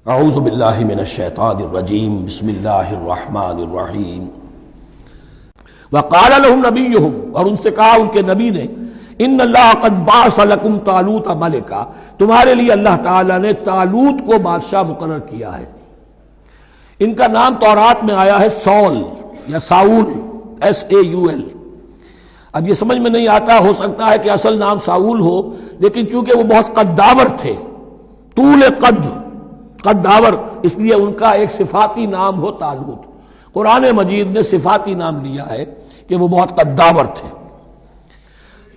اعوذ باللہ من الشیطان الرجیم بسم اللہ الرحمن الرحیم وقال لهم نبیہم، اور ان سے کہا ان کے نبی نے، ان اللہ قد بعث لکم طالوت ملکا، تمہارے لیے اللہ تعالیٰ نے طالوت کو بادشاہ مقرر کیا ہے۔ ان کا نام تورات میں آیا ہے سول یا ساؤل، SAUL۔ اب یہ سمجھ میں نہیں آتا، ہو سکتا ہے کہ اصل نام ساؤل ہو، لیکن چونکہ وہ بہت قداور تھے، طول قداور، اس لیے ان کا ایک صفاتی نام ہو طالوت۔ قرآن مجید نے صفاتی نام لیا ہے کہ وہ بہت قداور تھے۔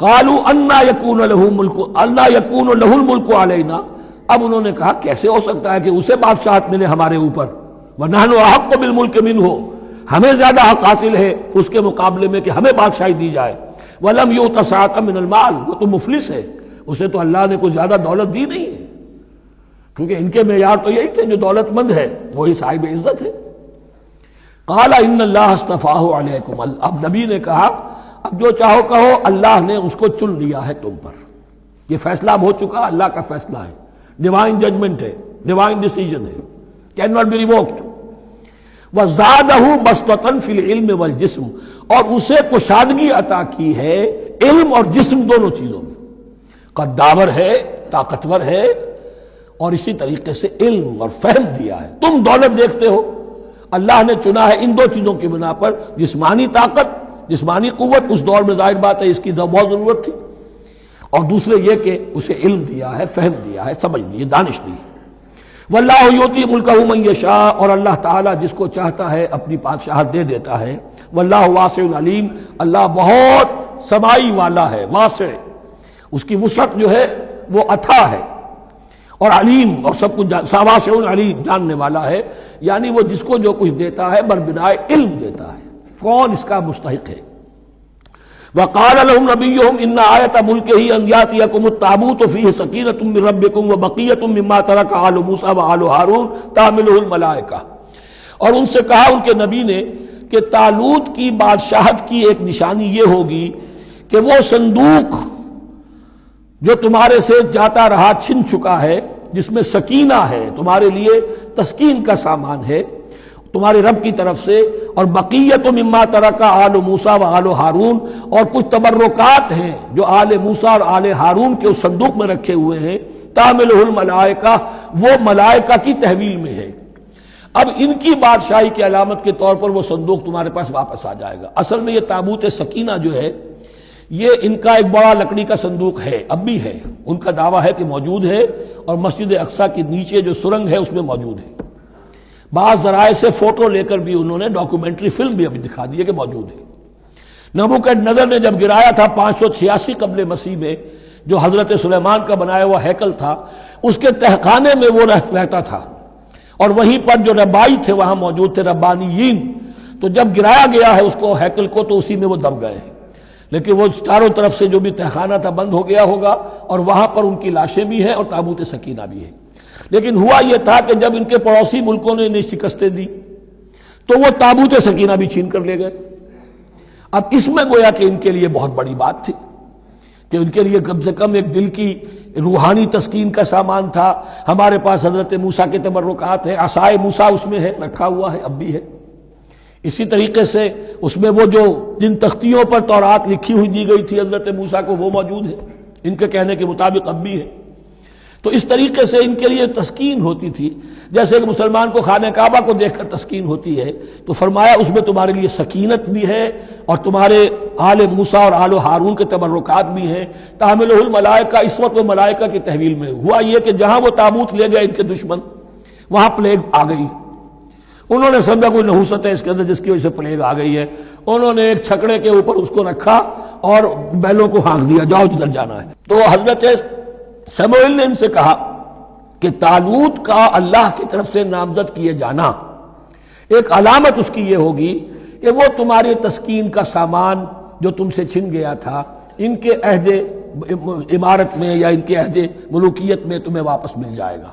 قالوا انا یکون له الملک علینا، اب انہوں نے کہا کیسے ہو سکتا ہے کہ اسے بادشاہت ملے ہمارے اوپر، ونحن احق بالملک منہ، ہمیں زیادہ حق حاصل ہے اس کے مقابلے میں کہ ہمیں بادشاہی دی جائے۔ ولم یؤت سعۃ من المال، وہ تو مفلس ہے، اسے تو اللہ نے کوئی زیادہ دولت دی نہیں ہے، کیونکہ ان کے معیار تو یہی تھے، جو دولت مند ہے وہی صاحب عزت ہے۔ قال ان اللہ اصطفاہ علیکم، اب نبی نے کہا اب جو چاہو کہو، اللہ نے اس کو چن لیا ہے تم پر، یہ فیصلہ اب ہو چکا، اللہ کا فیصلہ ہے، ڈیوائن ججمنٹ ہے، ڈیوائن ڈیسیجن ہے، کین ناٹ بی ریووکڈ۔ وزادہ بسطۃ فی العلم والجسم، اور اسے کشادگی عطا کی ہے علم اور جسم دونوں چیزوں میں، قداور ہے، طاقتور ہے، اور اسی طریقے سے علم اور فہم دیا ہے۔ تم دولت دیکھتے ہو، اللہ نے چنا ہے ان دو چیزوں کی بنا پر، جسمانی طاقت، جسمانی قوت، اس دور میں ظاہر بات ہے اس کی بہت ضرورت تھی، اور دوسرے یہ کہ اسے علم دیا ہے، فہم دیا ہے، سمجھ دی ہے، دانش دی ہے۔ واللہ یؤتی ملکہ من یشاء، اور اللہ تعالیٰ جس کو چاہتا ہے اپنی بادشاہت دے دیتا ہے۔ واللہ واسع علیم، اللہ بہت سمائی والا ہے، واسع، اس کی وسعت جو ہے وہ اتھا ہے، اور علیم، اور سب کچھ واسع علیم، جاننے والا ہے، یعنی وہ جس کو جو کچھ دیتا ہے بربنائے علم دیتا ہے، کون اس کا مستحق ہے۔ وقال لهم نبيهم ان آیۃ ملکہ ان یاتیکم التابوت فیہ سکینۃ من ربکم وبقیۃ مما ترک آل موسیٰ وآل ہارون تحملہ الملائکہ، اور ان سے کہا ان کے نبی نے کہ طالوت کی بادشاہت کی ایک نشانی یہ ہوگی کہ وہ صندوق جو تمہارے سے جاتا رہا چھن چکا ہے، جس میں سکینہ ہے، تمہارے لیے تسکین کا سامان ہے تمہارے رب کی طرف سے، اور بقیت مما ترک آل موسیٰ و آل ہارون، اور کچھ تبرکات ہیں جو آل موسیٰ اور آل ہارون کے اس صندوق میں رکھے ہوئے ہیں، تحملہ الملائکہ، وہ ملائکہ کی تحویل میں ہے۔ اب ان کی بادشاہی کی علامت کے طور پر وہ صندوق تمہارے پاس واپس آ جائے گا۔ اصل میں یہ تابوت سکینہ جو ہے، یہ ان کا ایک بڑا لکڑی کا صندوق ہے، اب بھی ہے، ان کا دعویٰ ہے کہ موجود ہے، اور مسجد اقصیٰ کے نیچے جو سرنگ ہے اس میں موجود ہے۔ بعض ذرائع سے فوٹو لے کر بھی انہوں نے ڈاکومنٹری فلم بھی ابھی دکھا دی ہے کہ موجود ہے۔ نبوکدنضر نے جب گرایا تھا 586 قبل مسیح میں، جو حضرت سلیمان کا بنایا ہوا ہیکل تھا، اس کے تہخانے میں وہ رہتا تھا، اور وہیں پر جو ربائی تھے وہاں موجود تھے، ربانیین، تو جب گرایا گیا ہے اس کو، ہیکل کو، تو اسی میں وہ دب گئے ہیں، لیکن وہ چاروں طرف سے جو بھی تہخانہ تھا بند ہو گیا ہوگا، اور وہاں پر ان کی لاشیں بھی ہیں اور تابوت سکینہ بھی ہے۔ لیکن ہوا یہ تھا کہ جب ان کے پڑوسی ملکوں نے انہیں شکستیں دی تو وہ تابوت سکینہ بھی چھین کر لے گئے۔ اب اس میں گویا کہ ان کے لیے بہت بڑی بات تھی کہ ان کے لیے کم سے کم ایک دل کی روحانی تسکین کا سامان تھا۔ ہمارے پاس حضرت موسیٰ کے تبرکات ہیں، عصائے موسیٰ اس میں ہے، رکھا ہوا ہے، اب بھی ہے۔ اسی طریقے سے اس میں وہ جو جن تختیوں پر تورات لکھی ہوئی دی گئی تھی حضرت موسیٰ کو، وہ موجود ہے، ان کے کہنے کے مطابق اب بھی ہے۔ تو اس طریقے سے ان کے لیے تسکین ہوتی تھی، جیسے کہ مسلمان کو خانہ کعبہ کو دیکھ کر تسکین ہوتی ہے، تو فرمایا اس میں تمہارے لیے سکینت بھی ہے، اور تمہارے آل موسیٰ اور آل ہارون کے تبرکات بھی ہیں۔ تحملہ الملائکہ، اس وقت وہ ملائکہ کی تحویل میں ہوا یہ کہ جہاں وہ تابوت لے گئے ان کے دشمن، وہاں پلیگ آ گئی۔ انہوں نے سمجھا کوئی نحوست ہے اس کے اندر جس کی وجہ سے پلیگ آ گئی ہے، انہوں نے ایک چھکڑے کے اوپر اس کو رکھا اور بیلوں کو ہانک دیا، جاؤ جدھر جانا ہے۔ تو حضرت سموئیل نے ان سے کہا کہ طالوت کا اللہ کی طرف سے نامزد کیے جانا ایک علامت اس کی یہ ہوگی کہ وہ تمہاری تسکین کا سامان جو تم سے چھن گیا تھا، ان کے عہد عمارت میں یا ان کے عہد ملوکیت میں تمہیں واپس مل جائے گا،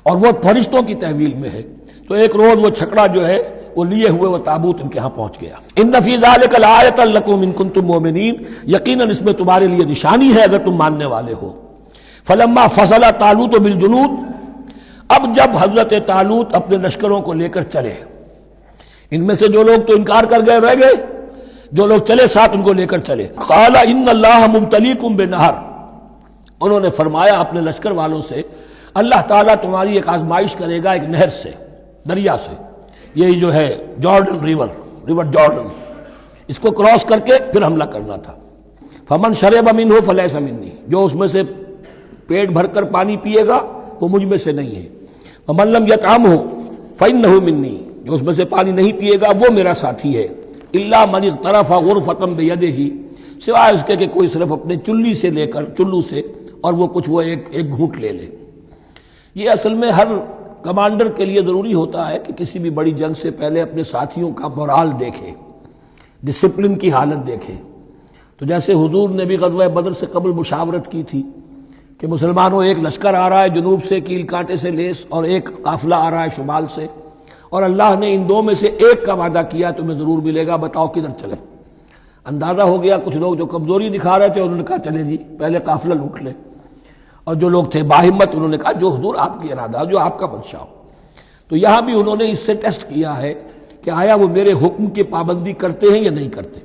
اور وہ فرشتوں کی تحویل میں ہے۔ تو ایک روز وہ چھکڑا جو ہے وہ لیے ہوئے وہ تابوت ان کے ہاں پہنچ گیا۔ ان فی ذلک لآیۃ لکم ان کنتم مؤمنین، یقیناً اس میں تمہارے لیے نشانی ہے اگر تم ماننے والے ہو۔ فلما فصل طالوت بالجنود، اب جب حضرت طالوت اپنے لشکروں کو لے کر چلے، ان میں سے جو لوگ تو انکار کر گئے رہ گئے، جو لوگ چلے ساتھ ان کو لے کر چلے. قال ان اللہ مبتلیکم بنہر، انہوں نے فرمایا اپنے لشکر والوں سے اللہ تعالیٰ تمہاری ایک آزمائش کرے گا ایک نہر سے، دریا سے، یہی جو ہے جارڈن ریور جارڈن، اس کو کراس کر کے پھر حملہ کرنا تھا. فمن شرب منہ فلیس منی، جو اس میں سے پیٹ بھر کر پانی پیے گا وہ مجھ میں سے نہیں ہے. ومن لم یطعمہ فانہ منی، جو اس میں سے پانی نہیں پیے گا وہ میرا ساتھی ہے. الا من اغترف غرفۃ بیدہ، سوائے اس کے کہ کوئی صرف اپنے چلو سے اور وہ کچھ وہ ایک گھونٹ لے لے. یہ اصل میں ہر کمانڈر کے لیے ضروری ہوتا ہے کہ کسی بھی بڑی جنگ سے پہلے اپنے ساتھیوں کا مورال دیکھے، ڈسپلن کی حالت دیکھے. تو جیسے حضور نے بھی غزوہ بدر سے قبل مشاورت کی تھی کہ مسلمانوں ایک لشکر آ رہا ہے جنوب سے کیل کانٹے سے لیس، اور ایک قافلہ آ رہا ہے شمال سے، اور اللہ نے ان دو میں سے ایک کا وعدہ کیا تمہیں ضرور ملے گا، بتاؤ کدھر چلے. اندازہ ہو گیا کچھ لوگ جو کمزوری دکھا رہے تھے انہوں نے کہا چلے جی پہلے قافلہ لوٹ لیں، اور جو لوگ تھے باہمت انہوں نے کہا جو حضور آپ کی ارادہ، جو آپ کا منشا ہو. تو یہاں بھی انہوں نے اس سے ٹیسٹ کیا ہے کہ آیا وہ میرے حکم کی پابندی کرتے ہیں یا نہیں کرتے.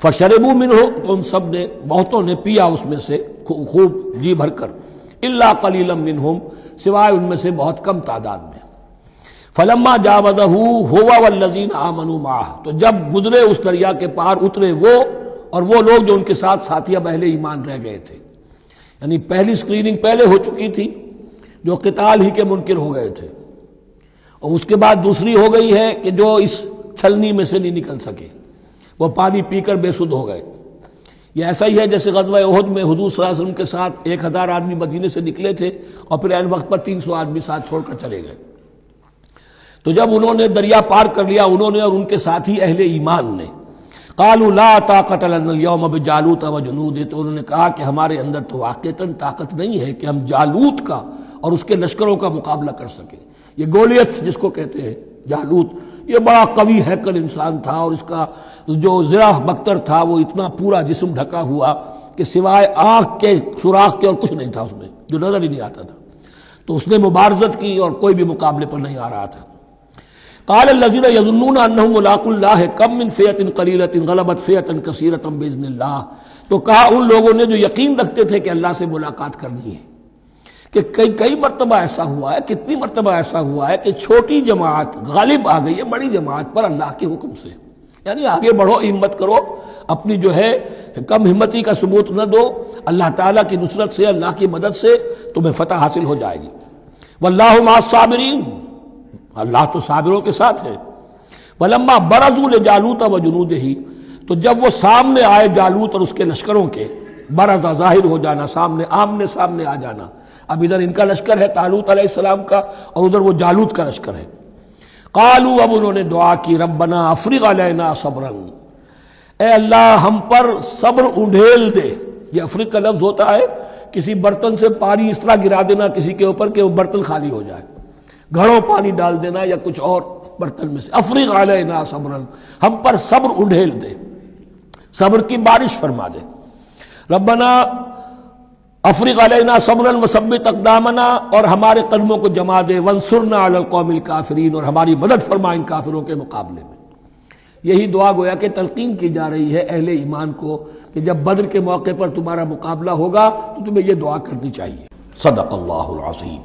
فشربوا منہ، تو ان سب نے، بہتوں نے پیا اس میں سے خوب جی بھر کر. الا قلیلا منہم، سوائے ان میں سے بہت کم تعداد میں. فلما جاوزہ هو والذین آمنوا معہ، تو جب گزرے اس دریا کے پار، اترے وہ اور وہ لوگ جو ان کے ساتھ ساتھی اب اہل ایمان رہ گئے تھے. یعنی پہلی سکریننگ پہلے ہو چکی تھی، جو قتال ہی کے منکر ہو گئے تھے، اور اس کے بعد دوسری ہو گئی ہے کہ جو اس چھلنی میں سے نہیں نکل سکے، وہ پانی پی کر بے سدھ ہو گئے. یہ ایسا ہی ہے جیسے غزوہ احد میں حضور صلی اللہ علیہ وسلم کے ساتھ 1000 آدمی مدینے سے نکلے تھے اور پھر عین وقت پر 300 آدمی ساتھ چھوڑ کر چلے گئے. تو جب انہوں نے دریا پار کر لیا، انہوں نے اور ان کے ساتھی اہل ایمان نے، قالوا لا طاقت لنا اليوم بجالوت وجنودہ، تو انہوں نے کہا کہ ہمارے اندر تو واقعتاً طاقت نہیں ہے کہ ہم جالوت کا اور اس کے لشکروں کا مقابلہ کر سکیں. یہ گولیت جس کو کہتے ہیں جالوت، یہ بڑا قوی ہیکل انسان تھا، اور اس کا جو زرہ بختر تھا وہ اتنا پورا جسم ڈھکا ہوا کہ سوائے آنکھ کے سوراخ کے اور کچھ نہیں تھا اس میں، جو نظر ہی نہیں آتا تھا. تو اس نے مبارزت کی اور کوئی بھی مقابلے پر نہیں آ رہا تھا. قال الذين يظنون انهم ملاقو الله كم من فئة قليلة غلبت فئة كثيرة باذن الله، تو کہا ان لوگوں نے جو یقین رکھتے تھے کہ اللہ سے ملاقات کرنی ہے کہ کئی مرتبہ ایسا ہوا ہے، کتنی مرتبہ ایسا ہوا ہے کہ چھوٹی جماعت غالب آ گئی ہے بڑی جماعت پر اللہ کے حکم سے. یعنی آگے بڑھو، ہمت کرو، اپنی جو ہے کم ہمتی کا ثبوت نہ دو، اللہ تعالیٰ کی نصرت سے، اللہ کی مدد سے تمہیں فتح حاصل ہو جائے گی. واللہ مع الصابرین، اللہ تو صابروں کے ساتھ ہے. فلما برزوا لجالوت وجنودہ، تو جب وہ سامنے آئے جالوت اور اس کے لشکروں کے، برزا ظاہر ہو جانا، سامنے آمنے سامنے آ جانا. اب ادھر ان کا لشکر ہے طالوت علیہ السلام کا، اور ادھر وہ جالوت کا لشکر ہے. قالوا، اب انہوں نے دعا کی، ربنا افرغ علینا صبرا، اے اللہ ہم پر صبر انڈھیل دے. یہ افرغ کا لفظ ہوتا ہے کسی برتن سے پانی اس طرح گرا دینا کسی کے اوپر کہ وہ برتن خالی ہو جائے، گھڑوں پانی ڈال دینا یا کچھ اور برتن میں سے. افرغ علینا صبرا، ہم پر صبر انڈھیل دے، صبر کی بارش فرما دے. ربنا افرغ علینا صبرا وثبت اقدامنا، اور ہمارے قدموں کو جما دے، وانصرنا علی القوم الکافرین، اور ہماری مدد فرما ان کافروں کے مقابلے میں. یہی دعا گویا کہ تلقین کی جا رہی ہے اہل ایمان کو کہ جب بدر کے موقع پر تمہارا مقابلہ ہوگا تو تمہیں یہ دعا کرنی چاہیے. صدق اللہ العظیم.